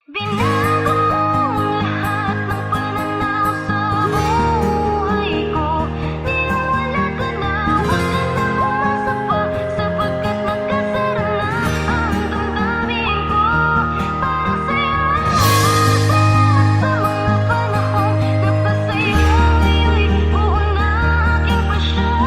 Binago mo lahat ng pananaw sa buhay ko. Niwala ka na, huwag ka na umasa pa, sapagkat nagkasara na ang damdamin ko. Para sa'yo lahat sa mga panahong napasa'yo, ngayon'y buo na aking pasyon.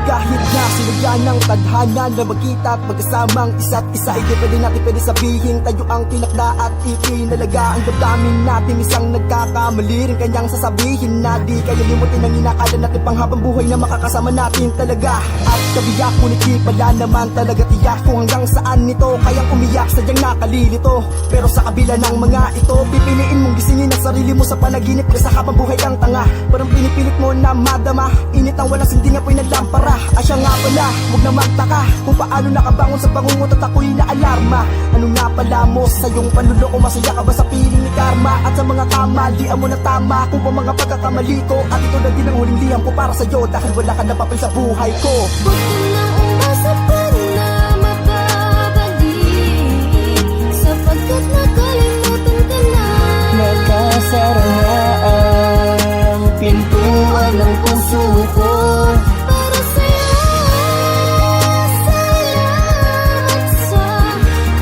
Kahit na sinagyan ng tadhana na magkita at magkasamang isa't isa, ay di pwede sabihin tayo ang tinakda at itinalaga ang damdamin natin. Isang nagkakamali rin kanyang sasabihin na di kaya limutin ang inakala natin pang habang buhay na makakasama natin talaga. At kabiyak ngunit di pala naman talaga tiyak kung hanggang saan nito kayang umiyak, sadyang nakalilito. Pero sa kabila ng mga ito, pipiliin mong gisingin ang sarili mo sa panaginip kaysa habang buhay kang tanga. Parang pinipilit mo na madama init ang walang sinding apoy ng lampara. Asya nga pala, huwag na magtaka kung paano nakabangon sa bangungot at ako'y naalarma. Ano nga pala mo sa iyong panluloko, masaya ka ba sa piling ni karma? At sa mga kamalian mo na tama kung pa mga pagkakamali ko. At ito na din ang huling liham ko para sa'yo, dahil wala ka na papel sa buhay ko. Huwag ka nang umasa pa na mababalik, sapagkat nakalimutan ka na. Nagkasara na ang pintuan ng puso ko. Para sa'yo, salamat sa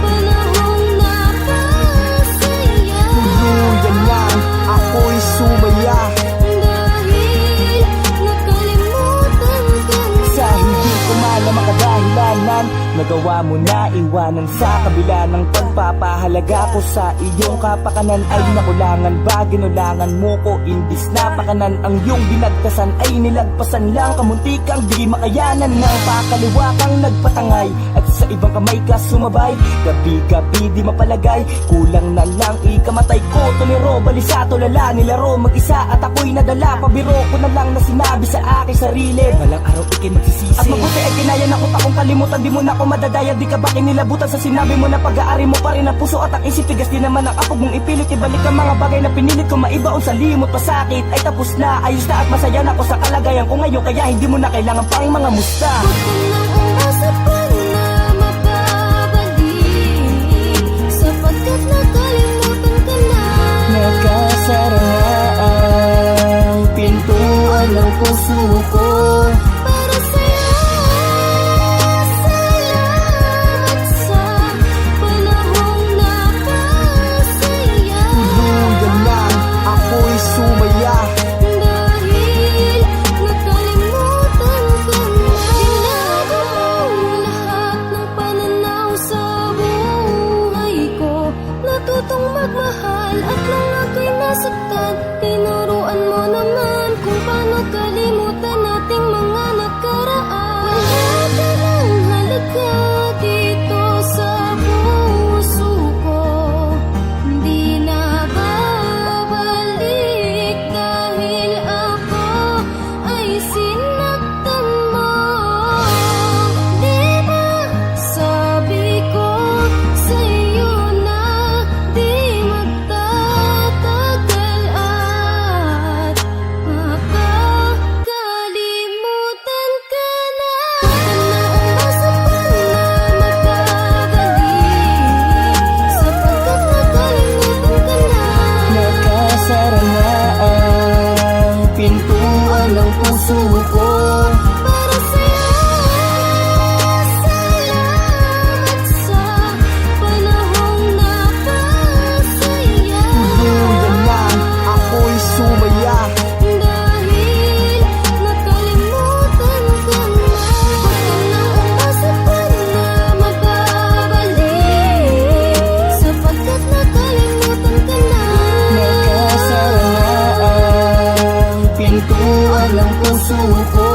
panahong napasaya. Tuluyan lang, ako'y sumaya Dahil nakalimutan ka na. sa hindi ko man na makadahilanan. Nagawa mo na iwanan sa kabila ng pagpapahalaga ko sa iyong kapakanan. Ay nakulangan ba, ginulangan mo ko, imbis na pakanan ang iyong binagkasan ay nilagpasan lang. Kamuntikang di makayanan ng pakaliwa kang nagpatangay, at sa ibang kamay ka sumabay. Gabi-gabi di mapalagay, kulang na lang ikamatay ko. Tolero, balisa, tulala, nilaro mag-isa at ako'y nadala. Pabiro ko na lang na sinabi sa aking sarili, balang araw ikay magsisisi. At mabuti ay kinaya na ko pa kung kalimutan, di mo na ako madadaya. Di ka ba kinilabutan sa sinabi mo na pag-aari mo pa rin ang puso at ang isip? Tigas din naman ang apog mong ipilit, ibalik ang mga bagay na pinilit ko maibaon sa limot. Pasakit ay tapos na, ayos na at masaya na ako sa kalagayan ko ngayon. Kaya hindi mo na kailangan pang mga musta. Huwag ka nang umasa pa na mababalik, sapagkat nakalimutan ka na. Nagkasara ang pintuan ng puso ko. Para sa'yo, salamat sa panahong napasaya. Tuluyan lang, ako'y sumaya Dahil nakalimutan ka na. Binago mo lahat ng pananaw sa buhay ko. Natutong magmahal at nang ako'y nasaktan, tinuruan mo naman kung paano kalimutan nating mga nakaraan. Wala ka ng halaga dito sa puso ko, hindi na babalik dahil ako ay sinaktan mo. Di ba sabi ko sa'yo na di magtatagal at makakalimutan ka na. Huwag ka na umasa pa na magpabalik, sapagkat nakalimutan ka na. Nagkasara na ang pintuan ng puso ko. Para sa'yo, salamat sa panahong napasaya. Tuluyan lang, ako'y sumaya Dahil nakalimutan ka na. Huwag ka nang umasa pa na magbabalik, sapagkat nakalimutan ka na. Nagkasara na ang pintuan ng puso ko.